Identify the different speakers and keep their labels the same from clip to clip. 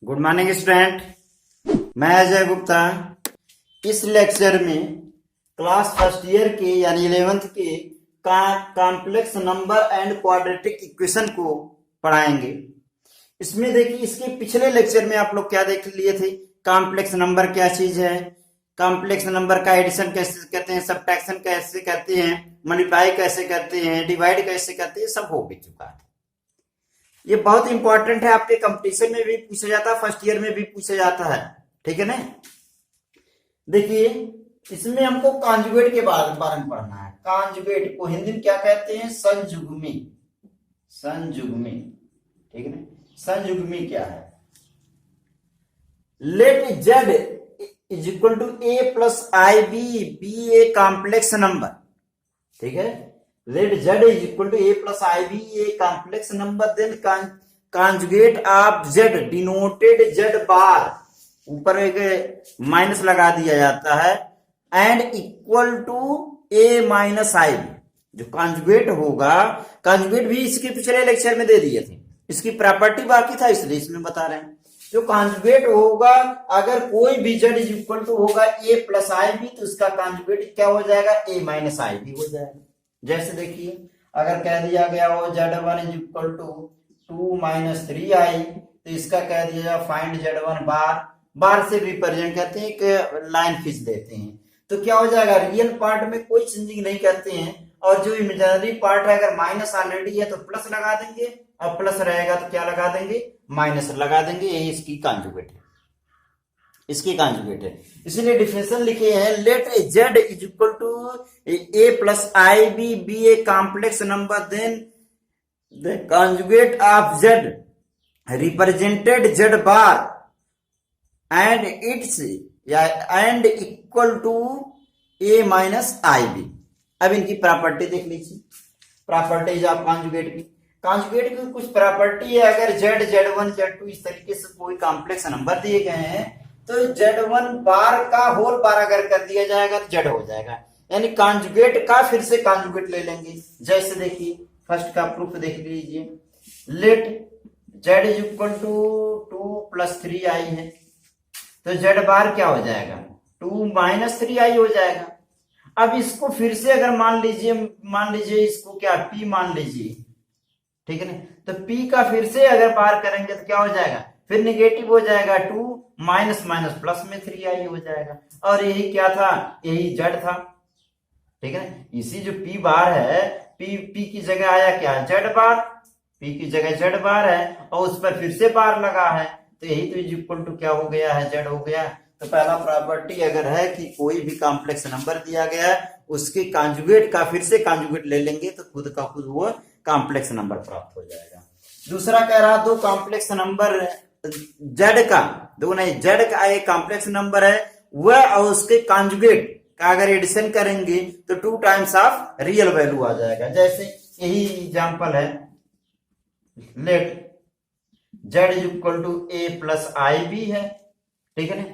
Speaker 1: Good morning student. मैं अजय गुप्ता। इस lecture में क्लास फर्स्ट ईयर के यानी 11th के complex number and quadratic equation को पढ़ाएंगे। इसमें देखिए, इसके पिछले लेक्चर में आप लोग क्या देख लिए थे, कॉम्प्लेक्स नंबर क्या चीज है, कॉम्प्लेक्स नंबर का एडिशन कैसे करते हैं, सब्ट्रैक्शन कैसे करते हैं, मल्टीप्लाई कैसे करते हैं, डिवाइड कैसे करते हैं, सब हो भी चुका है। ये बहुत इंपॉर्टेंट है, आपके कंपटीशन में भी पूछा जाता है, फर्स्ट ईयर में भी पूछा जाता है, ठीक है ना। देखिए, इसमें हमको कॉन्जुगेट के बारे में पढ़ना है। कॉन्जुगेट को हिंदी में क्या कहते हैं? संयुग्मी। संयुग्मी, ठीक है ना। संयुग्मी क्या है? Let z is equal to a plus i b a complex number, ठीक है। let z is equal to a plus ib a complex number, then conjugate of z denoted z bar, ऊपर एक माइनस लगा दिया जाता है, and equal to a minus i. जो conjugate होगा, कॉन्जुगेट भी इसके पिछले लेक्चर में दे दिए थे, इसकी प्रॉपर्टी बाकी था इसलिए इसमें बता रहे हैं। जो कॉन्जुगेट होगा, अगर कोई भी z इज इक्वल टू होगा a प्लस आई बी, तो इसका कॉन्जुगेट क्या हो जाएगा? a माइनस आई बी हो जाएगा। जैसे देखिए, अगर कह दिया गया हो z1 is equal to 2 minus 3i, तो इसका कह दिया जाए फाइंड z1 बार। बार से रिप्रेजेंट करते हैं, एक लाइन खींच देते हैं, तो क्या हो जाएगा? रियल पार्ट में कोई चेंजिंग नहीं करते हैं, और जो इमेजिनरी पार्ट है, अगर माइनस ऑलरेडी है तो प्लस लगा देंगे, और प्लस रहेगा तो क्या लगा देंगे? माइनस लगा देंगे। यही इसकी कॉन्जुगेट है, इसकी कॉन्जुगेट है। इसलिए डिफिनेशन लिखे हैं, let z is equal to a plus i b b a complex number, then the conjugate of z represented z bar and it's and equal to a minus i b. अब इनकी property देख लीजिए, properties of conjugate की। Conjugate की कुछ property है, अगर z z1 z2 इस तरीके से कोई कॉम्प्लेक्स नंबर दिए गए हैं, तो z1 बार का होल बार अगर कर दिया जाएगा तो z हो जाएगा, यानी कॉन्जुगेट का फिर से कॉन्जुगेट ले लेंगे। जैसे देखिए, फर्स्ट का प्रूफ देख लीजिए, let z is equal to 2 plus 3i है, तो z बार क्या हो जाएगा? 2 माइनस 3i हो जाएगा। अब इसको फिर से अगर मान लीजिए इसको क्या p मान लीजिए, ठीक है ना, तो p का फिर से अगर बार करेंगे तो क्या हो जाएगा? फिर निगेटिव हो जाएगा, 2 माइनस माइनस प्लस में 3i हो जाएगा। और यही क्या था? यही z था, ठीक है ना। इसी जो p बार है, p की जगह आया क्या? z बार, p की जगह z बार है, और उस पर फिर से बार लगा है, तो यही तो इज इक्वल टू क्या हो गया है? z हो गया। तो पहला प्रॉपर्टी अगर है कि कोई भी कॉम्प्लेक्स नंबर दिया गया है, उसके कॉन्जुगेट का फिर से कॉन्जुगेट ले लेंगे तो खुद का खुद वो कॉम्प्लेक्स नंबर प्राप्त हो जाएगा। दूसरा कह रहा, दो कॉम्प्लेक्स नंबर z का, दो नहीं, z का एक कॉम्प्लेक्स नंबर है, वह और उसके कॉन्जुगेट का अगर एडिशन करेंगे तो 2 टाइम्स ऑफ रियल वैल्यू आ जाएगा। जैसे यही एग्जांपल है, let z is equal to a plus i b है, ठीक है ना।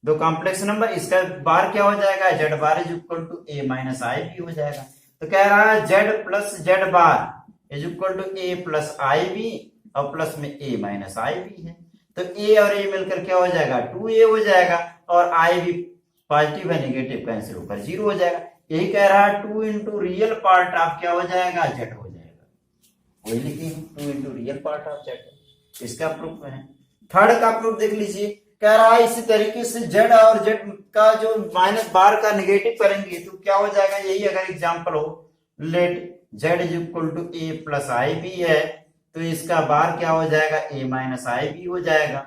Speaker 1: दो कॉम्प्लेक्स नंबर, इसका बार क्या हो जाएगा? z bar is equal to a minus i b हो जाएगा। तो कह रहा है z plus z bar is equal to a plus i b, और प्लस में a माइनस आई बी है, तो a और a मिलकर क्या हो जाएगा? 2a हो जाएगा, और आई भी पॉजिटिव है, नेगेटिव कैंसिल होकर 0 हो जाएगा। यही कह रहा है 2 इंटू रियल पार्ट ऑफ क्या हो जाएगा? z हो जाएगा। वही लिखी है, 2 into real part of z। इसका प्रूफ है। थर्ड का प्रूफ देख लीजिए, कह रहा है इसी तरीके से z और z का जो माइनस बार का नेगेटिव करेंगे तो क्या हो जाएगा? यही अगर एग्जांपल हो, let z is equal to a plus i b है, तो इसका बार क्या हो जाएगा? a माइनस आई बी हो जाएगा।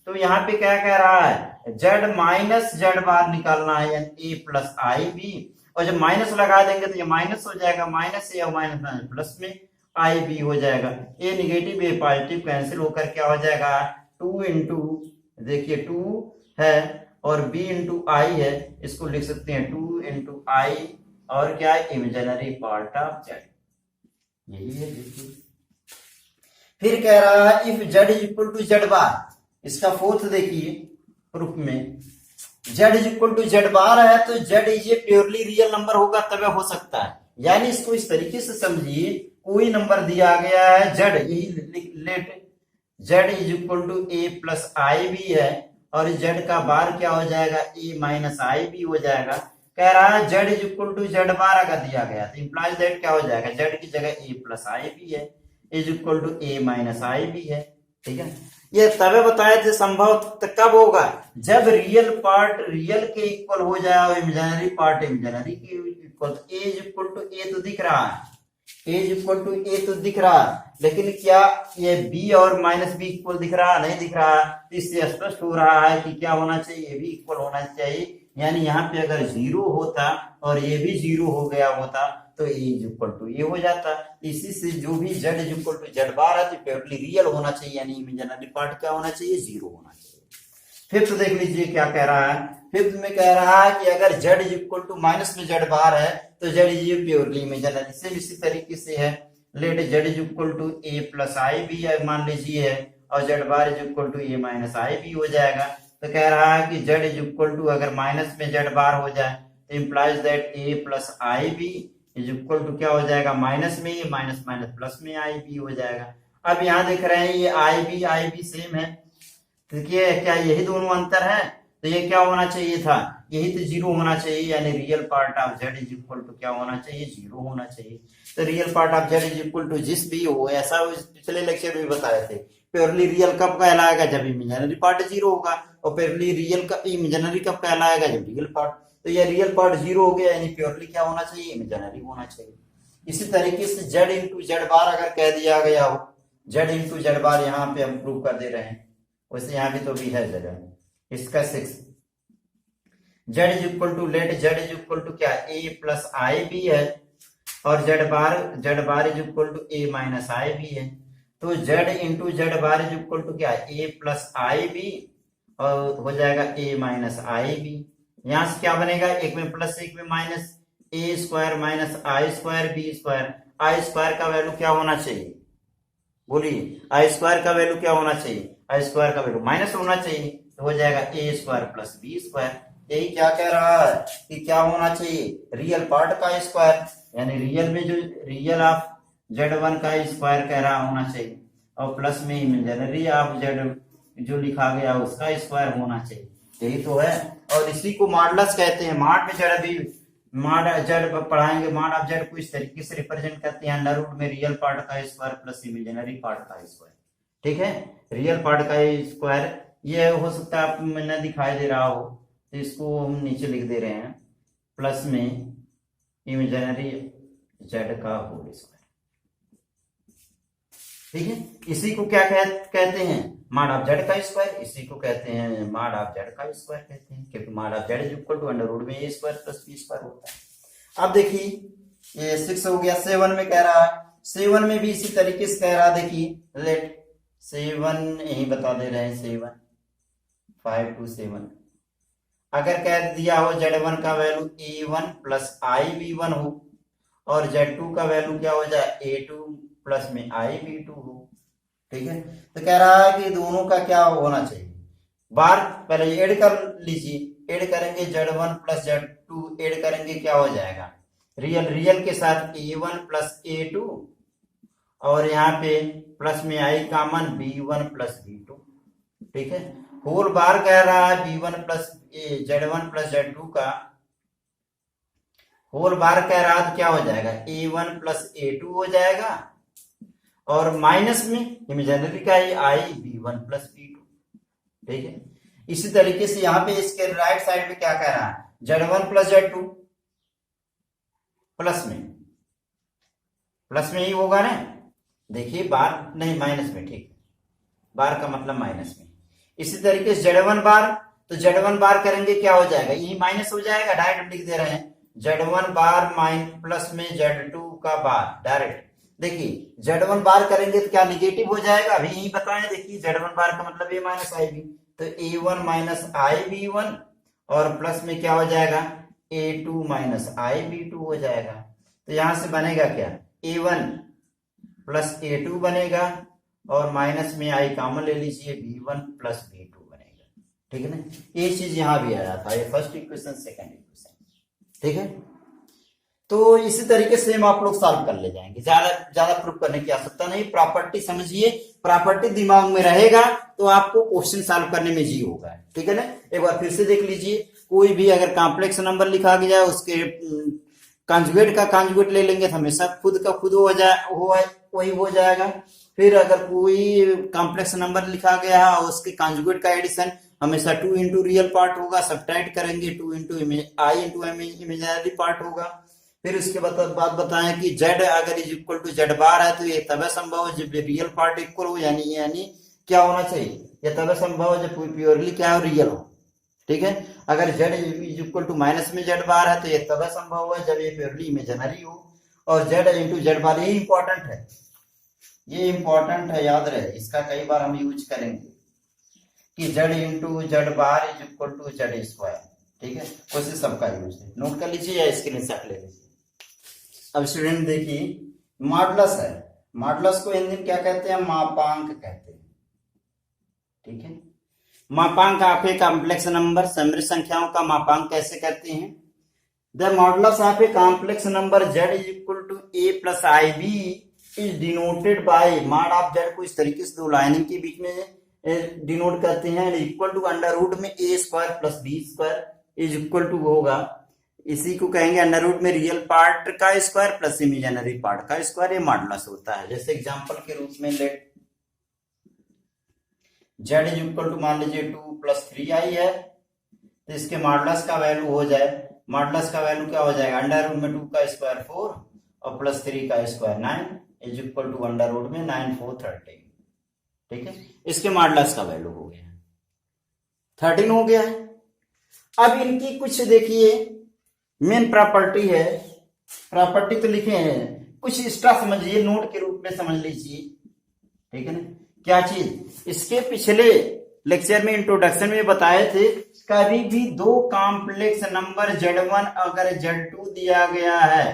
Speaker 1: तो यहाँ पे क्या कह रहा है? z माइनस z बार निकालना है, यानी a प्लस आई बी, और जब माइनस लगा देंगे तो ये माइनस हो जाएगा, माइनस a और माइनस प्लस में आई बी हो जाएगा। a negative a positive cancel होकर क्या हो जाएगा? 2 इंटू, देखिए 2 है और b इंटू आई है, इसको लिख सकते हैं 2 इंटू आई, और क्या है? Imaginary part of z। यही है, देखिए। फिर कह रहा है if z is equal to z bar, इसका फोर्थ देखिए प्रूफ में, z is equal to z bar है, तो z is a purely real number होगा तब हो सकता है। यानी इसको इस तरीके से समझिए, कोई नंबर दिया गया है z, यही let z is equal to a plus i b है और z का बार क्या हो जाएगा ए माइनस आई बी हो जाएगा। कह रहा है z is equal to z bar अगर दिया गया तो इंप्लाइज दैट क्या हो जाएगा, z की जगह ए प्लस आई बी है is equal to a minus i b है। ठीक है, ये तभी बताए थे संभव कब होगा, जब रियल पार्ट रियल के इक्वल हो जाए और इमेजिनरी पार्ट इमेजिनरी के इक्वल। तो ए इज इक्वल टू ए तो दिख रहा है, ए इज इक्वल टू ए तो दिख रहा है, लेकिन क्या ये बी और माइनस बी इक्वल दिख रहा, नहीं दिख रहा। तो इससे स्पष्ट हो रहा है कि क्या होना चाहिए, ये भी इक्वल होना चाहिए। यानी यहाँ पे अगर जीरो होता और ये भी जीरो हो गया होता तो a is equal to a हो जाता। इसी से जो भी z is equal to z bar है तो प्योरली रियल होना चाहिए, यानी इमेजिनरी पार्ट क्या होना चाहिए, जीरो होना चाहिए। फिफ्थ देख लीजिए क्या कह रहा है, फिफ्थ में कह रहा है कि अगर z is equal to minus में z बार है तो z is purely imaginary. Same इसी तरीके से है, let z is equal to a plus i b मान लीजिए है और z bar is equal to a minus i b हो जाएगा। तो कह रहा है कि z इज इक्वल टू अगर माइनस में z बार हो जाए तो implies that a plus i b is equal to क्या हो जाएगा, माइनस में ये माइनस माइनस प्लस में आई बी हो जाएगा। अब यहाँ देख रहे हैं ये आई बी सेम है, देखिए क्या यही दोनों अंतर है। तो ये क्या होना चाहिए था, यही तो जीरो होना चाहिए, यानी real part of z is equal to क्या होना चाहिए, जीरो होना चाहिए। तो real part of z is equal to जिस भी हो, ऐसा पिछले लेक्चर में बताए थे। प्योरली रियल कब कहलाएगा, जब इमेजिनरी पार्ट जीरो होगा, और प्योरली रियल का इमेजिनरी कब कहलाएगा, जब रियल पार्ट। तो ये रियल पार्ट जीरो हो गया, यानी प्योरली क्या होना चाहिए, इमेजिनरी होना चाहिए। इसी तरीके से z इंटू जेड बार अगर कह दिया गया हो, z इंटू जेड बार यहाँ पे हम प्रूव कर दे रहे हैं, वैसे यहाँ भी तो भी है जगह इसका 6 z is equal to let z is equal to क्या a प्लस आई बी है और z bar is equal to a minus i b है। तो z into z bar is equal to क्या a प्लस आई बी और हो जाएगा a minus i B. यहां से क्या बनेगा, एक में प्लस एक में minus, a square minus i square b square. I square का वैल्यू क्या होना चाहिए, बोलिए आई स्क्वायर का वैल्यू क्या होना चाहिए, आई स्क्वायर का वैल्यू माइनस होना चाहिए। तो हो जाएगा a square plus b square. यही क्या कह रहा है कि क्या होना चाहिए, रियल पार्ट का स्क्वायर, यानी रियल में जो रियल ऑफ z1 का स्क्वायर कह रहा होना चाहिए, और प्लस में इमेजिनरी ऑफ z जो लिखा गया उसका स्क्वायर होना चाहिए। यही तो है, और इसी को मॉडुलस कहते हैं। मॉड में जड़ भी मॉड जेड पढ़ाएंगे, मॉड ऑफ जेड को इस तरीके से रिप्रेजेंट करते हैं, अंडर रूट में रियल पार्ट का स्क्वायर प्लस इमेजिनरी पार्ट का स्क्वायर। ठीक है, रियल पार्ट का स्क्वायर ये हो सकता है आप मैंने दिखाई दे रहा हो, तो इसको हम नीचे लिख दे रहे हैं, प्लस में इमेजिनरी जेड का होल स्क्वायर। ठीक है, इसी को क्या कहते हैं, मॉड ऑफ जेड का स्क्वायर, इसी को कहते हैं मॉड ऑफ जेड का स्क्वायर कहते हैं, क्योंकि mod of z is equal to under root में a square plus b square होता है। अब देखिए ये 6 हो गया। 7 में कह रहा है, 7 में भी इसी तरीके से कह रहा है, देखिए लेट 7 यही बता दे रहे हैं, 7 5 to 7 अगर कह दिया हो z1 का value a1 plus i B one हो और z2 का वैल्यू क्या हो जाए a2 प्लस में आई बी टू हो। ठीक है, तो कह रहा है कि दोनों का क्या होना चाहिए, बार पहले ऐड कर लीजिए, ऐड करेंगे z1 प्लस z2 ऐड करेंगे क्या हो जाएगा, रियल के साथ a1 प्लस a2 और यहाँ पे प्लस में आई कॉमन b1 प्लस b2। ठीक है, होल बार कह रहा है b1 plus z1 plus z2 का होल बार कह रहा है, तो क्या हो जाएगा a1 प्लस a2 हो जाएगा और माइनस में इमेजिनरी का ही आई b1 प्लस b2। ठीक है, इसी तरीके से यहाँ पे इसके राइट साइड में क्या कह रहा है, z1 प्लस z2 प्लस में ही होगा ना, देखिए बार नहीं माइनस में, ठीक बार का मतलब माइनस में। इसी तरीके से z1 बार, तो z1 बार करेंगे क्या हो जाएगा, ये माइनस हो जाएगा, डायरेक्ट लिख दे रहे हैं z1 बार प्लस में z2 का बार डायरेक्ट। देखिए z1 बार करेंगे तो क्या निगेटिव हो जाएगा, अभी यही बताएं, देखिए z1 बार का मतलब a माइनस आई बी, तो a1 minus i B one और प्लस में क्या हो जाएगा a2 minus i B to हो जाएगा। तो यहां से बनेगा क्या a1 प्लस a2 बनेगा और माइनस में आई कॉमन ले लीजिए b1 प्लस b2 बनेगा। ठीक है ना, ये चीज यहां भी आ जाता है, ये फर्स्ट इक्वेशन सेकंड इक्वेशन। ठीक है, तो इसी तरीके से हम आप लोग सॉल्व कर ले जाएंगे, ज्यादा प्रूफ करने की आवश्यकता नहीं। प्रॉपर्टी समझिए, प्रॉपर्टी दिमाग में रहेगा तो आपको क्वेश्चन सॉल्व करने में जी होगा, ठीक है ना। एक बार फिर से देख लीजिए, कोई भी अगर कॉम्प्लेक्स नंबर लिखा गया है उसके कॉन्जुगेट का कॉन्जुगेट ले लेंगे तो हमेशा खुद का खुद वही हो जाएगा। फिर अगर कोई कॉम्प्लेक्स नंबर लिखा गया है और उसके कॉन्जुगेट का एडिशन हमेशा 2 इंटू रियल पार्ट होगा, सब्ट्रैक्ट करेंगे 2 इंटू आई इंटू इमेजिनरी पार्ट होगा। फिर उसके बाद बताएं कि z अगर is equal to z bar है तो ये तब संभव है जब रियल पार्ट इक्वल हो, यानी क्या होना चाहिए, ये तब संभव है जब प्योरली क्या हो, रियल हो, ठीक है। अगर z is equal to minus में z बार है तो ये तब संभव है जब ये प्योरली इमेजिनरी हो। और z इंटू z बार, ये इंपॉर्टेंट है, ये इंपॉर्टेंट है, याद रहे, इसका कई बार हम यूज करेंगे कि z into z bar is equal to z square, ठीक है। वैसे सबका यूज है, नोट कर लीजिए या स्क्रीनशॉट ले लीजिए। अब स्टूडेंट देखिए, मॉडुलस है, मॉडुलस को हिंदी में क्या कहते हैं, मापांक कहते हैं, ठीक है। मापांक आप एक कॉम्प्लेक्स नंबर, समृद्ध संख्याओं का मापांक कैसे करते हैं। The modulus of a complex number z is equal to a plus i b is denoted by, mod of z को इस तरीके से दो लाइनिंग के बीच में डिनोट करते हैं, इक्वल टू अंडर रूट में a square plus b square is equal to होगा, इसी को कहेंगे अंडर रूट में रियल पार्ट का स्क्वायर प्लस इमेजिनरी पार्ट का स्क्वायर, ये मॉडुलस होता है। जैसे एग्जांपल के रूप में let z is equal to मान लीजिए 2 प्लस 3i है, तो इसके मॉडुलस का वैल्यू हो जाए, मॉडुलस का वैल्यू क्या हो जाएगा, अंडर रूट में 2 का स्क्वायर 4 और प्लस 3 का square 9 is equal to under root में 9 4 13, ठीक है। इसके मॉडुलस का वैल्यू हो गया 13 हो गया है। अब इनकी कुछ देखिए मेन प्रॉपर्टी है, प्रॉपर्टी तो लिखे हैं, कुछ एक्स्ट्रा समझिए, नोट के रूप में समझ लीजिए, ठीक है ना। क्या चीज, इसके पिछले लेक्चर में इंट्रोडक्शन में बताए थे, कभी भी दो कॉम्प्लेक्स नंबर z1 अगर z2 दिया गया है,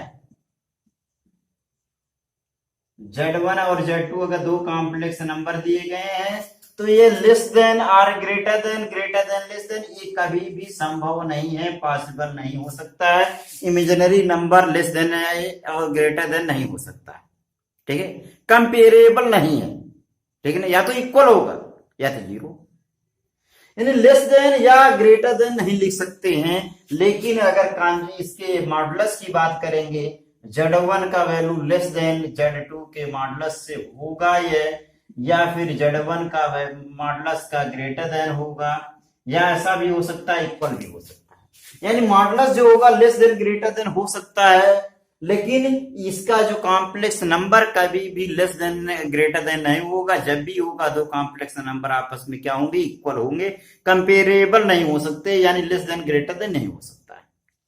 Speaker 1: z1 और z2 अगर दो कॉम्प्लेक्स नंबर दिए गए हैं तो ये लेस देन और ग्रेटर देन लेस देन, ये कभी भी संभव नहीं है, पॉसिबल नहीं हो सकता है। इमेजिनरी नंबर लेस देन और ग्रेटर देन नहीं हो सकता है, ठीक है, कंपेरेबल नहीं है, ठीक है ना, या तो इक्वल होगा या तो जीरो, यानी लेस देन या ग्रेटर देन नहीं लिख सकते हैं। लेकिन अगर इसके मॉडुलस की बात करेंगे, z1 का वैल्यू लेस देन z2 के मॉडुलस से होगा ये, या फिर z1 का मॉडुलस का ग्रेटर देन होगा, या ऐसा भी हो सकता है इक्वल भी हो सकता है, यानी मॉडुलस जो होगा लेस देन ग्रेटर देन हो सकता है, लेकिन इसका जो कॉम्प्लेक्स नंबर कभी भी लेस देन ग्रेटर देन नहीं होगा। जब भी होगा दो कॉम्प्लेक्स नंबर आपस में क्या होंगे, इक्वल होंगे, कंपेरेबल नहीं हो सकते, यानी लेस देन ग्रेटर देन नहीं हो सकता है,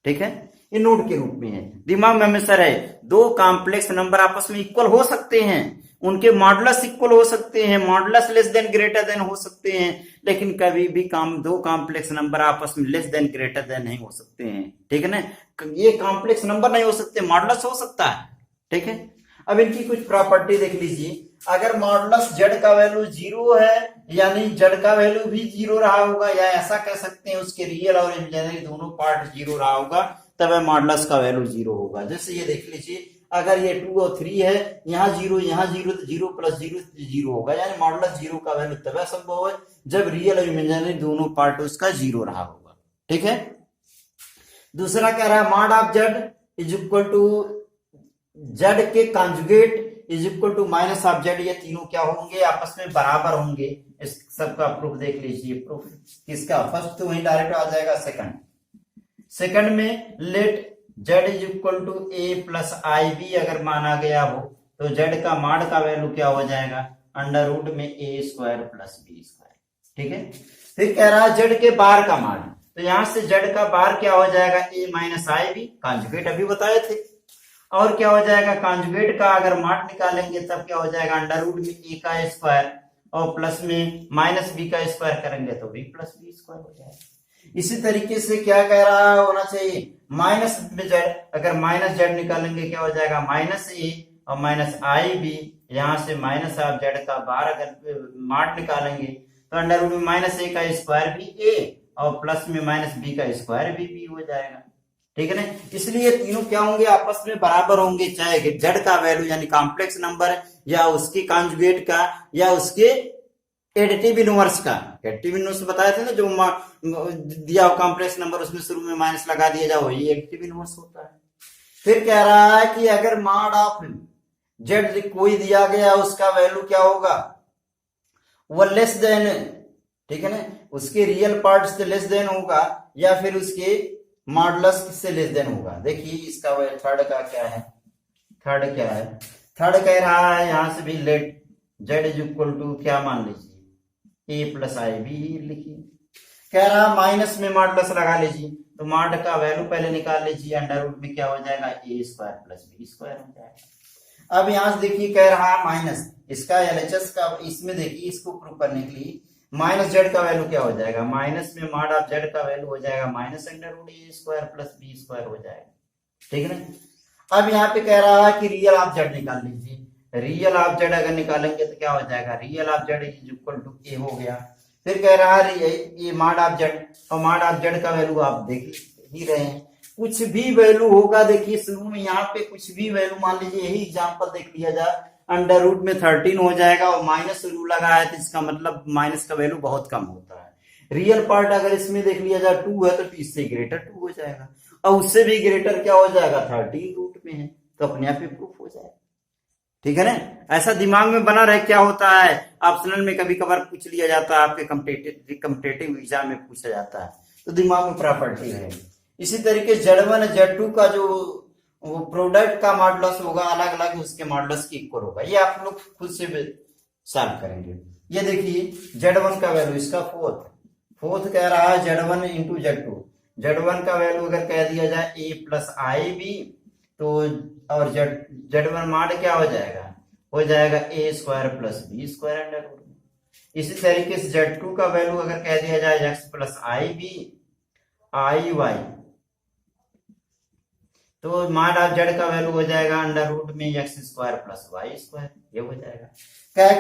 Speaker 1: ठीक है। ये नोट के रूप में है, दिमाग में हमेशा रहे, दो कॉम्प्लेक्स नंबर आपस में इक्वल हो सकते हैं, उनके मॉडुलस इक्वल हो सकते हैं, modulus less than greater than हो सकते हैं, लेकिन कभी भी दो कॉम्प्लेक्स नंबर आपस में लेस देन ग्रेटर देन नहीं हो सकते हैं, ठीक है ना। ये कॉम्प्लेक्स नंबर नहीं हो सकते, मॉडुलस हो सकता है, ठीक है। अब इनकी कुछ प्रॉपर्टी देख लीजिए, अगर मॉडुलस z का वैल्यू 0 है, यानी z का वैल्यू भी 0 रहा होगा, या ऐसा कह सकते हैं उसके रियल और इमेजिनरी दोनों पार्ट 0 रहा होगा, तब मॉडुलस का वैल्यू 0 होगा। जैसे ये देख लीजिए, अगर ये 2 और 3 है, यहाँ 0 तो 0 प्लस 0 0 होगा, यानी मॉडुलस 0 का वैल्यू तब संभव है जब रियल और इमेजिनरी दोनों पार्ट उसका 0 रहा होगा, ठीक है। दूसरा कह रहा है mod of z is equal to z के conjugate is equal to minus of z, ये तीनों क्या होंगे, आपस में बराबर होंगे। इस सबका प्रूफ देख लीजिए, प्रूफ किसका, फर्स्ट तो वही डायरेक्ट आ जाएगा, सेकंड में let z is equal to a plus i b अगर माना गया हो तो z का मॉड का वैल्यू क्या हो जाएगा, अंडर रूट में a square plus b square, ठीक है। फिर कह रहा है z के बार का मॉड, तो यहां से z का बार क्या हो जाएगा, a minus i b, conjugate अभी बताए थे, और क्या हो जाएगा, कॉन्जुगेट का अगर मॉड निकालेंगे तब क्या हो जाएगा, अंडर रूट में a का स्क्वायर और प्लस में माइनस b का स्क्वायर करेंगे तो b प्लस बी स्क्वायर हो जाएगा। इसी तरीके से क्या कह रहा होना चाहिए, माइनस में z, अगर माइनस z निकालेंगे क्या हो जाएगा, माइनस a और माइनस आई बी, यहां से माइनस ऑफ z का बार अगर मॉड निकालेंगे तो अंडर रूट में माइनस a का स्क्वायर भी a और प्लस में माइनस b का स्क्वायर भी b हो जाएगा, ठीक है ना। इसलिए तीनों क्या होंगे, आपस में बराबर होंगे, चाहे जेड का वैल्यू यानी कॉम्प्लेक्स नंबर या उसके कॉन्जुगेट का या उसके एडिटिव इनवर्स का। एडिटिव इनवर्स बताए थे ना, जो दिया हो कॉम्प्लेक्स नंबर उसमें शुरू में माइनस लगा दिया जाओ, वही एडिटिव इनवर्स होता है। फिर कह रहा है कि अगर मॉड ऑफ जेड कोई दिया गया उसका वैल्यू क्या होगा, वो लेस देन, ठीक है ना, उसके रियल पार्ट से लेस देन होगा या फिर उसके मॉडुलस से लेस देन होगा। देखिए इसका थर्ड का क्या है, थर्ड क्या है, थर्ड कह रहा है यहां से भी let z is equal to क्या मान लीजिए ए प्लस आई बी लिखिए। कह रहा माइनस में मॉडुलस लगा लीजिए, तो मॉड का वैल्यू पहले निकाल लीजिए, अंडर रूट में क्या हो जाएगा a square plus b square हो जाएगा। अब यहां से देखिए कह रहा है माइनस इसका एलएचएस का, इसमें देखिए इसको प्रूव करने के लिए माइनस जेड का वैल्यू क्या हो जाएगा, माइनस में मॉड ऑफ जेड का वैल्यू हो जाएगा माइनस अंडर रूट ए स्क्वायर प्लस बी स्क्वायर हो जाएगा, ठीक है ना। अब यहाँ पे कह रहा है कि रियल ऑफ जेड निकाल लीजिए, रियल ऑफ जेड अगर निकालेंगे तो क्या हो जाएगा, real of z is equal to a हो गया। फिर कह रहा है ये मॉड ऑफ जेड, और मॉड ऑफ जेड का वैल्यू आप देख ही रहे हैं, कुछ भी वैल्यू होगा, देखिए शुरू में यहाँ पे कुछ भी वैल्यू मान लीजिए, यही एग्जांपल देख लिया जाए, अंडर रूट में 13 हो जाएगा और माइनस रूल लगा है तो इसका मतलब माइनस का वैल्यू बहुत कम होता है। रियल पार्ट अगर इसमें देख लिया जाए 2 है तो इससे ग्रेटर 2 हो जाएगा, और उससे भी ग्रेटर क्या हो जाएगा 13 रूट में है, तो अपने आप ही प्रूफ हो जाएगा, ठीक है ना। ऐसा दिमाग में बना रहे, क्या होता है ऑप्शनल में कभी कभार पूछ लिया जाता है, आपके कम्पिटेटिव एग्जाम में पूछा जाता है, तो दिमाग में प्रॉपर्टी है। इसी तरीके Z1 Z2 का जो वो प्रोडक्ट का मॉडुलस होगा अलग अलग उसके मॉडुलस की इक्वल होगा, ये आप लोग खुद से सॉल्व करेंगे। ये देखिए Z1 का वैल्यू इसका फोर्थ कह रहा है Z1 इंटू Z2, Z1 का वैल्यू अगर कह दिया जाए a प्लस आई बी, तो और Z1 मॉड क्या हो जाएगा a square plus b square under root में। इसी तरीके से Z2 का वैल्यू अगर कह दिया जाए x plus i b i y, तो मॉड ऑफ जेड का वैल्यू हो जाएगा अंडर रूट में x square plus y square, ये हो जाएगा।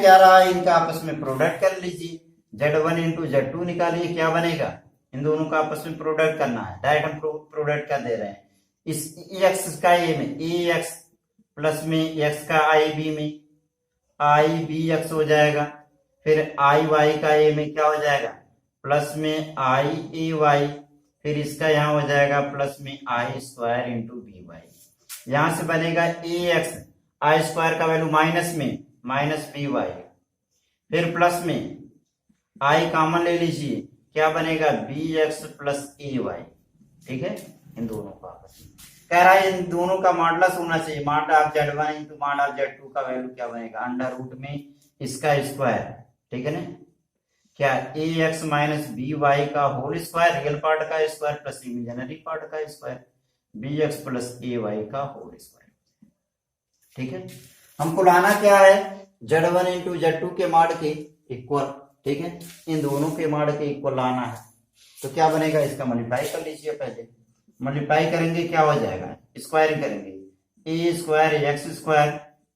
Speaker 1: क्या रहा है, इनका आपस में प्रोडक्ट कर लीजिए, Z1 इंटू Z2 निकालिए, क्या बनेगा, इन दोनों का आपस में प्रोडक्ट करना है, डायरेक्ट हम प्रोडक्ट कर दे रहे हैं। इस एक्स का ए में ए एक्स प्लस में एक्स का आई बी में आई बी एक्स हो जाएगा, फिर आई वाई का ए में क्या हो जाएगा प्लस में आई ए वाई, फिर इसका यहाँ हो जाएगा प्लस में आई स्क्वायर इंटू बी वाई, यहां से बनेगा ए एक्स आई स्क्वायर का वैल्यू माइनस में माइनस बी वाई, फिर प्लस में आई कॉमन ले लीजिए, क्या बनेगा बी एक्स प्लस ए वाई, ठीक है। इन दोनों का आपस में कह रहा है इन दोनों का मॉडुलस होना चाहिए, mod of Z1 into mod of Z2 का वैल्यू क्या बनेगा अंडर रूट में इसका स्क्वायर, ठीक है ना, क्या ए एक्स माइनस बी वाई का होल स्क्वायर, रियल पार्ट का स्क्वायर प्लस इमेजिनरी पार्ट का स्क्वायर, बी एक्स प्लस ए वाई का होल स्क्वायर, ठीक है। हमको लाना क्या है, Z1 इंटू Z2 के मॉड के इक्वल, ठीक है, इन दोनों के मॉड के इक्वल लाना है, तो क्या बनेगा, इसका मल्टीप्लाई कर लीजिए, पहले मल्टीप्लाई करेंगे क्या हो जाएगा, स्क्वायरिंग करेंगे, a square x square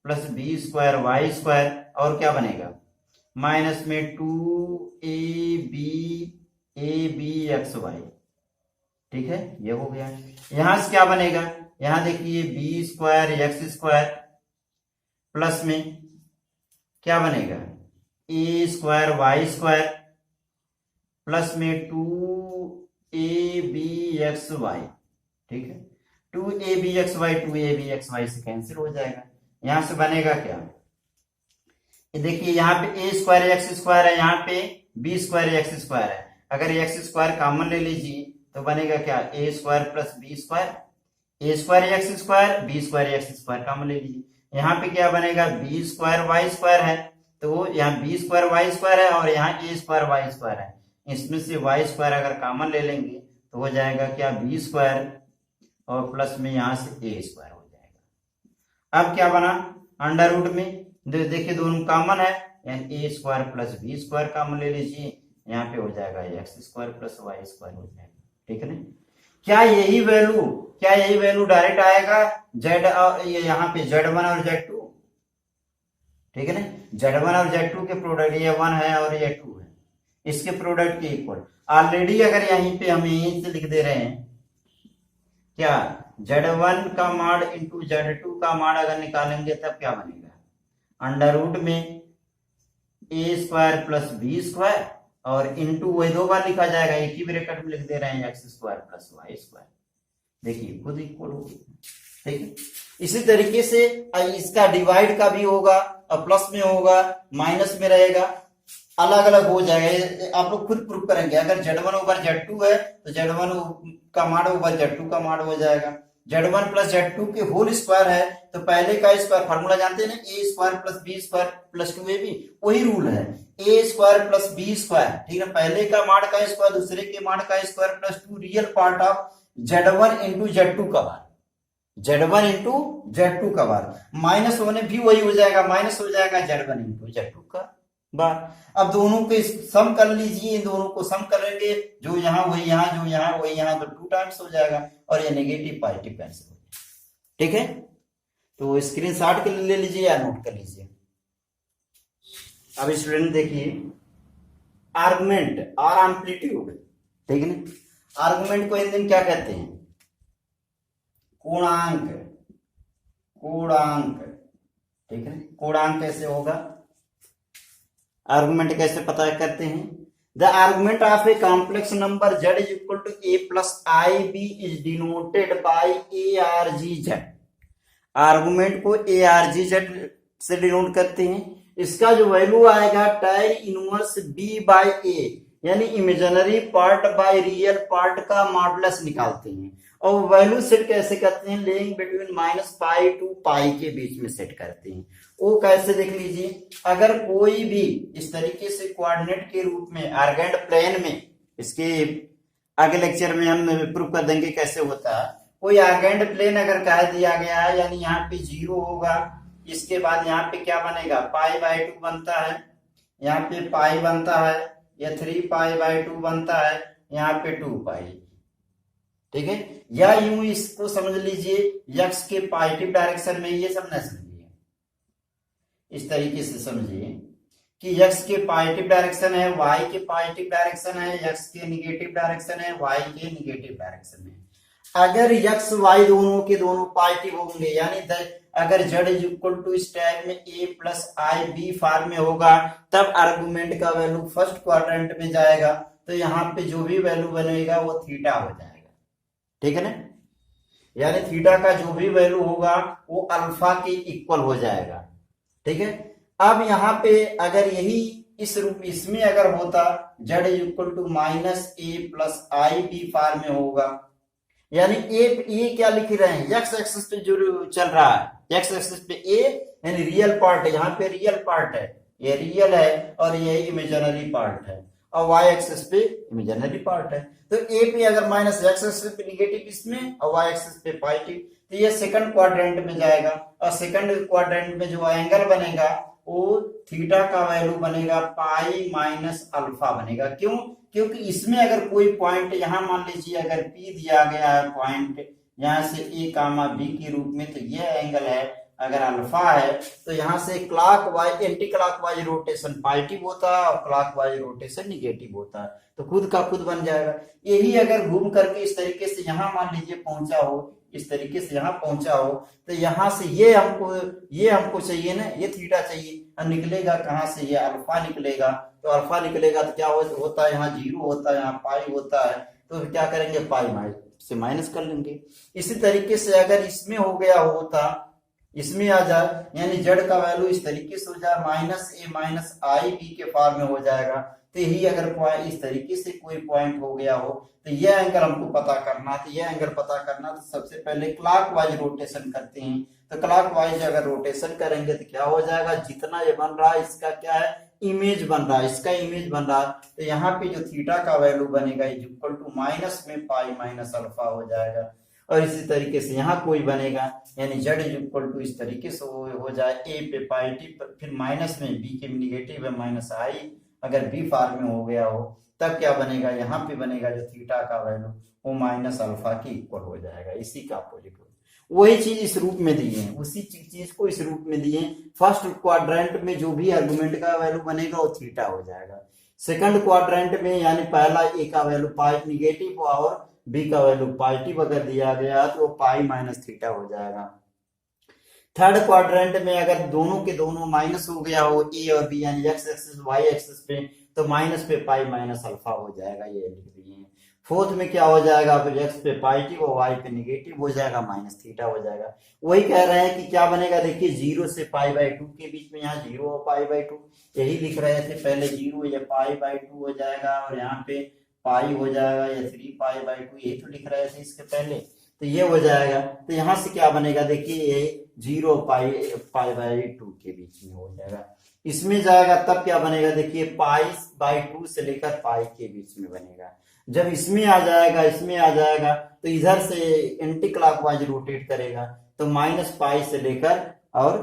Speaker 1: plus b square y square, और क्या बनेगा माइनस में 2ab एक्स वाई, ठीक है, ये हो गया। यहां से क्या बनेगा, यहां देखिए b square x square plus में क्या बनेगा a square y square plus में 2ab एक्स वाई, ठीक है, 2ab x y 2ab x y से कैंसिल हो जाएगा, यहां से बनेगा क्या, देखिए यहाँ पे ए स्क्वायर एक्स स्क्वायर है, यहाँ पे बी स्क्वायर एक्स स्क्वायर है, अगर एक्स स्क्वायर कॉमन ले लीजिए तो बनेगा क्या a square plus b square, a square x square b square x square common ले लीजिए, यहाँ पे क्या बनेगा बी स्क्वायर वाई स्क्वायर है, तो यहाँ बी स्क्वायर वाई स्क्वायर है और यहाँ ए स्क्वायर वाई स्क्वायर है, इसमें से वाई स्क्वायर अगर कॉमन ले लेंगे तो हो जाएगा क्या बी स्क्वायर और प्लस में यहाँ से ए स्क्वायर हो जाएगा। अब क्या बना अंडर रूट में, देखिए दोनों कॉमन है, यानी a square plus b square common ले लीजिए, यहाँ पे हो जाएगा x square plus y square हो जाएगा, ठीक है ना। क्या यही वैल्यू डायरेक्ट आएगा जेड और यहाँ पे Z1 और Z2, ठीक है ना, Z1 और Z2 के प्रोडक्ट, ये 1 है और ये 2 है, इसके प्रोडक्ट के इक्वल। ऑलरेडी अगर यहीं पे हम यहीं से लिख दे रहे हैं, क्या Z1 का माड इंटू Z2 का माड अगर निकालेंगे तब क्या बनेगा, अंडर रूट में a square plus b square और इंटू वही दो बार लिखा जाएगा, एक ही ब्रैकेट में लिख दे रहे हैं x square plus y square, देखिए खुद इक्वल हो गया, ठीक है। इसी तरीके से इसका डिवाइड का भी होगा, और प्लस में होगा माइनस में रहेगा, अलग अलग हो जाएगा, आप लोग खुद प्रूफ करेंगे। अगर Z1 ओवर Z2 है तो Z1 का माड ओवर Z2 का माड हो जाएगा। Z1 प्लस Z2 के होल स्क्वायर है तो पहले का स्क्वायर फार्मूला जानते हैं ना, a square plus b square plus 2ab, वही रूल है, a square plus b square, ठीक है। पहले का माड का स्क्वायर दूसरे के माड का square plus 2 real part of Z1 into Z2 का बार, Z1 इंटू Z2 का बार, माइनस होने भी वही हो जाएगा, माइनस हो जाएगा Z1 इंटू Z2 का बार। अब दोनों के सम कर लीजिए, इन दोनों को सम करेंगे, जो यहाँ वही यहाँ, जो यहाँ वही यहाँ, तो 2 टाइम्स हो जाएगा और ये नेगेटिव पॉजिटिव कैंसिल हो जाएगा, ठीक है। तो स्क्रीनशॉट के लिए ले लीजिए या नोट कर लीजिए। अब स्टूडेंट देखिए, आर्गुमेंट और एम्पलीट्यूड, ठीक है ना। आर्गुमेंट को हिंदी में क्या कहते हैं, कोणांक, कोणांक, ठीक है। कोणांक कैसे होगा, आर्गुमेंट कैसे पता करते हैं, the argument of a complex number z is equal to a plus i b is denoted by a r g z. Argument को ए आर जी जेड से डिनोट करते हैं। इसका जो वैल्यू आएगा tan inverse b by a, यानी imaginary part by real part का modulus निकालते हैं। और वैल्यू सेट कैसे करते हैं, lying between minus pi to pi के बीच में सेट करते हैं। वो कैसे देख लीजिए, अगर कोई भी इस तरीके से कोऑर्डिनेट के रूप में आर्गेंड प्लेन में, इसके आगे लेक्चर में हम प्रूव कर देंगे कैसे होता है। कोई आर्गेंड प्लेन अगर कह दिया गया है, यानी यहाँ पे 0 होगा, इसके बाद यहाँ पे क्या बनेगा, पाई बाई 2 बनता है, यहाँ पे पाई बनता है, या 3 पाई बाई 2 बनता है, यहाँ पे 2 पाई, ठीक है। या यूं इसको समझ लीजिए, यक्स के पॉजिटिव डायरेक्शन में, ये सब न समझिए, इस तरीके से समझिए कि यक्स के पॉजिटिव डायरेक्शन है, वाई के पॉजिटिव डायरेक्शन है, यक्स के निगेटिव डायरेक्शन है, वाई के निगेटिव डायरेक्शन है। अगर यक्स वाई दोनों के दोनों पॉजिटिव होंगे, यानी अगर z इज इक्वल टू इस टाइम में a plus i b form में होगा, तब आर्गुमेंट का वैल्यू फर्स्ट क्वाड्रेंट में जाएगा, तो यहाँ पे जो भी वैल्यू बनेगा वो थीटा हो जाएगा, ठीक है ना। यानी थीटा का जो भी वैल्यू होगा वो अल्फा के इक्वल हो जाएगा, ठीक है। अब यहाँ पे अगर यही इस रूप इसमें अगर होता z is equal to minus a plus i b form में होगा, यानी ए क्या लिख रहे हैं, एक्स एक्सिस पे जो चल रहा है, एक्स एक्सिस पे ए यानी रियल पार्ट है, यहाँ पे रियल पार्ट है, ये रियल है और ये इमेजिनरी पार्ट है, और वाई एक्सिस पे इमेजिनरी पार्ट है। तो ए पे अगर माइनस एक्स एक्सिस पे निगेटिव इसमें और वाई एक्सिस पे पॉजिटिव, तो ये सेकंड क्वाड्रेंट में जाएगा, और सेकंड क्वाड्रेंट में जो एंगल बनेगा वो थीटा का वैल्यू बनेगा पाई माइनस अल्फा बनेगा। क्यों, क्योंकि इसमें अगर कोई पॉइंट यहाँ मान लीजिए अगर P दिया गया है पॉइंट यहाँ से A कामा B के रूप में, तो ये एंगल है, अगर अल्फा है तो यहाँ से clock wise anti clock wise rotation positive होता है और क्लॉक वाइज रोटेशन निगेटिव होता है, तो खुद का खुद बन जाएगा। यही अगर घूम करके इस तरीके से यहाँ मान लीजिए पहुंचा हो, इस तरीके से यहाँ पहुंचा हो, तो यहाँ से ये हमको चाहिए ना, ये थीटा चाहिए, और निकलेगा कहाँ से, ये अल्फा निकलेगा। तो अल्फा निकलेगा तो क्या होता है, यहाँ 0 होता है, यहाँ पाई होता है, तो क्या करेंगे, पाई से माइनस कर लेंगे। इसी तरीके से अगर इसमें हो गया होता, इसमें आ जाए, यानी z का वैल्यू इस तरीके से हो जाए minus A minus i B के फॉर्म में हो जाएगा। तो यही अगर इस तरीके से कोई पॉइंट हो गया हो, तो यह एंगल हमको पता करना, तो यह एंगल पता करना, तो सबसे पहले क्लॉकवाइज रोटेशन करते हैं। तो क्लॉकवाइज अगर रोटेशन करेंगे तो क्या हो जाएगा, जितना ये बन रहा है इसका क्या है, इमेज बन रहा है, इसका इमेज बन रहा है, तो यहाँ पे जो थीटा का वैल्यू बनेगा इज इक्वल टू माइनस में पाई माइनस अल्फा हो जाएगा। और इसी तरीके से यहाँ कोई बनेगा, यानी z इज इक्वल टू इस तरीके से हो जाए, a पे पॉजिटिव फिर माइनस में, b के निगेटिव है माइनस आई, अगर b फॉर्म में हो गया हो तब क्या बनेगा, यहाँ पे बनेगा जो थीटा का वैल्यू वो माइनस अल्फा के इक्वल हो जाएगा, इसी का अपोजिट हो। वही चीज इस रूप में दिए हैं, उसी चीज को इस रूप में दिए। फर्स्ट क्वाड्रेंट में जो भी आर्गुमेंट का वैल्यू बनेगा वो थीटा हो जाएगा, सेकंड क्वाड्रेंट में यानी पहला ए का वैल्यू पाई निगेटिव और बी का वैल्यू पॉजिटिव अगर दिया गया तो वो पाई माइनस थीटा हो जाएगा। थर्ड क्वाड्रेंट में अगर दोनों के दोनों माइनस हो गया हो ए और बी यानी एक्स एक्सिस वाई एक्सिस पे, तो माइनस पे पाई माइनस अल्फा हो जाएगा, ये लिख दिए हैं। फोर्थ में क्या हो जाएगा, फिर एक्स पे पॉजिटिव और वाई पे नेगेटिव हो जाएगा, माइनस थीटा हो जाएगा। वही कह रहे हैं कि क्या बनेगा, देखिए 0 से पाई बाई 2 के बीच में, यहाँ 0 और पाई बाई 2 यही लिख रहे थे पहले, 0 या पाई बाई 2 हो जाएगा और यहाँ पे पाई हो जाएगा या 3 पाई बाई 2, यही तो लिख रहे थे इसके पहले, तो ये हो जाएगा। तो यहाँ से क्या बनेगा, देखिए ये 0 पाई बाई 2 के बीच में हो जाएगा। इसमें जाएगा तब क्या बनेगा, देखिए पाई बाई 2 से लेकर पाई के बीच में बनेगा। जब इसमें आ जाएगा, इसमें आ जाएगा तो इधर से एंटी क्लॉकवाइज रोटेट करेगा, तो माइनस पाई से लेकर और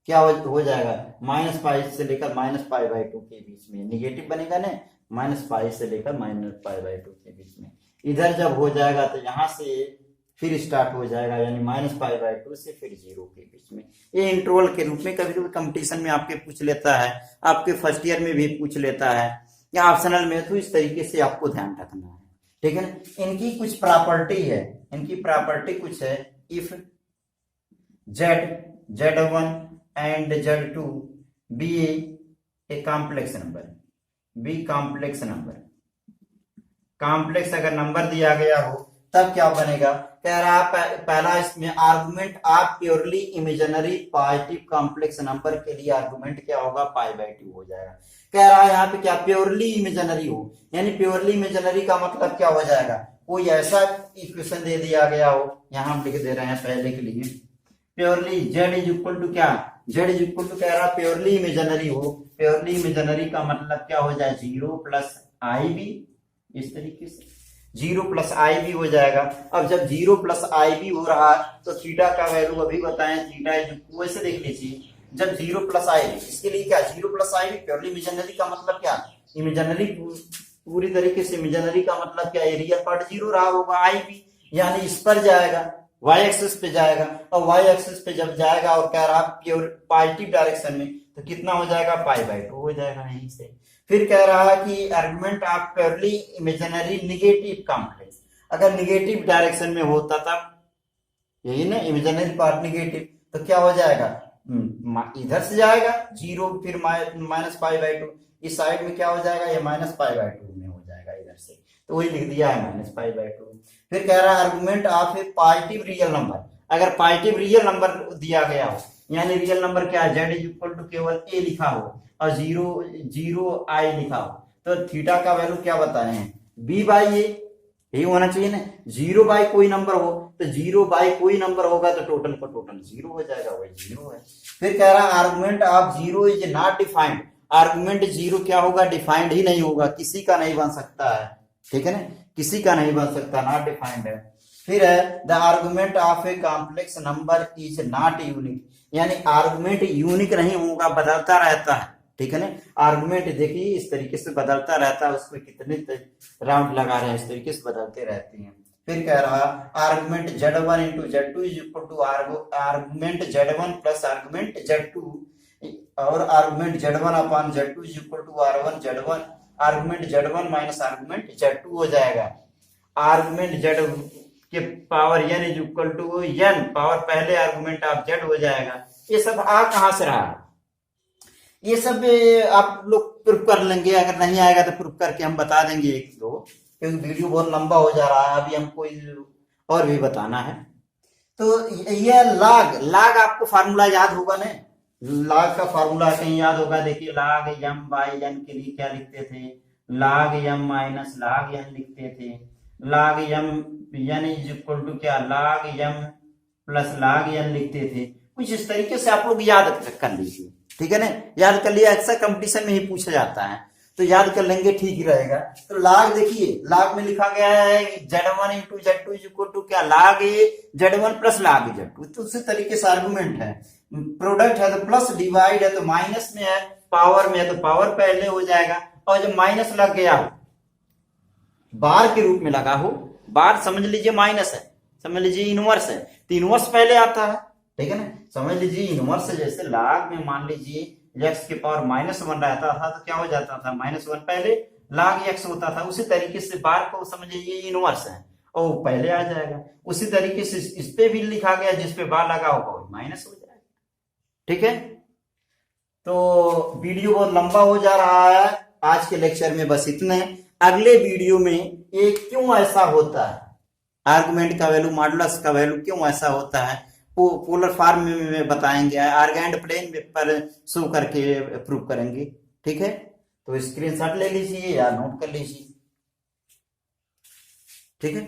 Speaker 1: क्या हो जाएगा, माइनस पाई से लेकर माइनस पाई बाई 2 के बीच में निगेटिव बनेगा ना, माइनस पाई से लेकर माइनस पाई बाई 2 के बीच में। इधर जब हो जाएगा तो यहाँ से फिर स्टार्ट हो जाएगा, यानी माइनस पाई बाई 2 से फिर 0 के बीच में। ये इंटरवल के रूप में कभी कभी कंपटीशन में आपके पूछ लेता है, आपके फर्स्ट ईयर में भी पूछ लेता है या ऑप्शनल में, तो इस तरीके से आपको ध्यान रखना है, ठीक है ना। इनकी कुछ प्रॉपर्टी है, इनकी प्रॉपर्टी कुछ है, if z1 and z2 be a complex number, be complex number, complex अगर नंबर दिया गया हो तब क्या बनेगा, कह रहा पहला इसमें आर्गुमेंट आप purely imaginary positive complex number के लिए आर्गुमेंट क्या होगा, पाई बाई 2 हो जाएगा। कह रहा है यहाँ पे क्या प्योरली इमेजिनरी हो, यानी प्योरली इमेजिनरी का मतलब क्या हो जाएगा, कोई ऐसा इक्वेशन दे दिया गया हो, यहाँ हम लिख दे रहे हैं पहले के लिए, purely z is equal to क्या, z इज इक्वल टू कह रहा प्योरली इमेजिनरी हो, प्योरली इमेजिनरी का मतलब क्या हो जाए, 0 प्लस आई बी, इस तरीके से 0 प्लस आई बी हो जाएगा। अब जब 0 प्लस आई बी हो रहा है तो थीटा का वैल्यू अभी बताएं, थीटा इज वैसे देख लीजिए, जब 0 प्लस आई बी, इसके लिए क्या 0 plus i B purely imaginary का मतलब क्या, इमेजिनरी पूरी तरीके से इमेजिनरी का मतलब क्या, रियल पार्ट 0 रहा होगा, आई बी यानी इस पर जाएगा, वाई एक्सिस पे जाएगा, और वाई एक्सिस पे जब जाएगा और कह रहा प्योर पॉजिटिव डायरेक्शन में, तो कितना हो जाएगा, पाई बाई 2 हो जाएगा यहीं से। फिर कह रहा है कि argument of purely imaginary negative complex, अगर नेगेटिव डायरेक्शन में होता तब, यही ना इमेजिनरी पार्ट नेगेटिव, तो क्या हो जाएगा, इधर से जाएगा 0 फिर माइनस पाई बाई 2, इस साइड में क्या हो जाएगा, ये माइनस पाई बाई 2 में हो जाएगा इधर से, तो वही लिख दिया है माइनस पाई बाई 2। फिर कह रहा है argument of A positive real number, अगर पॉजिटिव रियल नंबर दिया गया हो, यानी रियल नंबर क्या है, z इज इक्वल टू केवल a लिखा हो और 0 आई लिखा हो, तो थीटा का वैल्यू क्या बताए हैं, b बाई ए, यही होना चाहिए ना, 0 बाई कोई नंबर हो तो 0 बाई कोई नंबर होगा तो टोटल को टोटल 0 हो जाएगा, वही 0 है। फिर कह रहा है argument of 0 is not defined, argument 0 क्या होगा, डिफाइंड ही नहीं होगा, किसी का नहीं बन सकता है, ठीक है ना, किसी का नहीं बन सकता, नॉट डिफाइंड है। फिर है the argument of a complex number is not unique, यानी आर्गुमेंट यूनिक नहीं होगा, बदलता रहता है, ठीक है ना। आर्गुमेंट देखिए इस तरीके से बदलता रहता है, उसमें कितने राउंड लगा रहे हैं, इस तरीके से बदलते रहते हैं। फिर कह रहा argument z1 into z2 is equal to argument z1 plus argument z2, और argument z1 upon z2 is equal to r1 z1, argument z1 minus argument z2 हो जाएगा। आर्गुमेंट z के power n is equal to n power पहले argument of z हो जाएगा। ये सब आ कहां से रहा, ये सब आप लोग प्रूफ कर लेंगे, अगर नहीं आएगा तो प्रूफ करके हम बता देंगे एक दो, क्योंकि वीडियो बहुत लंबा हो जा रहा है, अभी हमको और भी बताना है। तो ये लाग आपको फार्मूला याद होगा ना, लाग का फार्मूला कहीं याद होगा, देखिए लाग m बाई n के लिए क्या लिखते थे, लाग m माइनस लाग n लिखते थे, log m n is equal to क्या, लाग m प्लस लाग n लिखते थे। कुछ इस तरीके से आप लोग याद कर लीजिए, ठीक है ना, याद कर लिया, अक्सर कंपटीशन में ही पूछा जाता है, तो याद कर लेंगे, ठीक ही रहेगा। तो लाग देखिए, लाग में लिखा गया है z1 into z2 is equal to क्या, लाग z1 प्लस लाग z2, तो उसी तरीके से आर्गुमेंट है, प्रोडक्ट है तो प्लस, डिवाइड है तो माइनस में है, पावर में है तो पावर पहले हो जाएगा, और जब माइनस लग गया हो, बार के रूप में लगा हो, बार समझ लीजिए माइनस है, समझ लीजिए इनवर्स है, तो इनवर्स पहले आता है, ठीक है ना, समझ लीजिए इनवर्स, जैसे लाग में मान लीजिए x के पावर -1 रहता था तो क्या हो जाता था, -1 पहले लाग x होता था, उसी तरीके से बार को समझ लीजिए इनवर्स है, और वो पहले आ जाएगा। उसी तरीके से इस पे भी लिखा गया, जिस पे बार लगा होगा वो माइनस हो जाएगा। ठीक है, तो वीडियो बहुत लंबा हो जा रहा है, आज के लेक्चर में बस इतने। अगले वीडियो में ये क्यों ऐसा होता है, आर्गुमेंट का वैल्यू, मॉडुलस का वैल्यू क्यों ऐसा होता है, पोलर फॉर्म में बताएंगे, आर्गेंड प्लेन पर शो करके प्रूव करेंगे। ठीक है, तो स्क्रीनशॉट ले लीजिए या नोट कर लीजिए। ठीक है।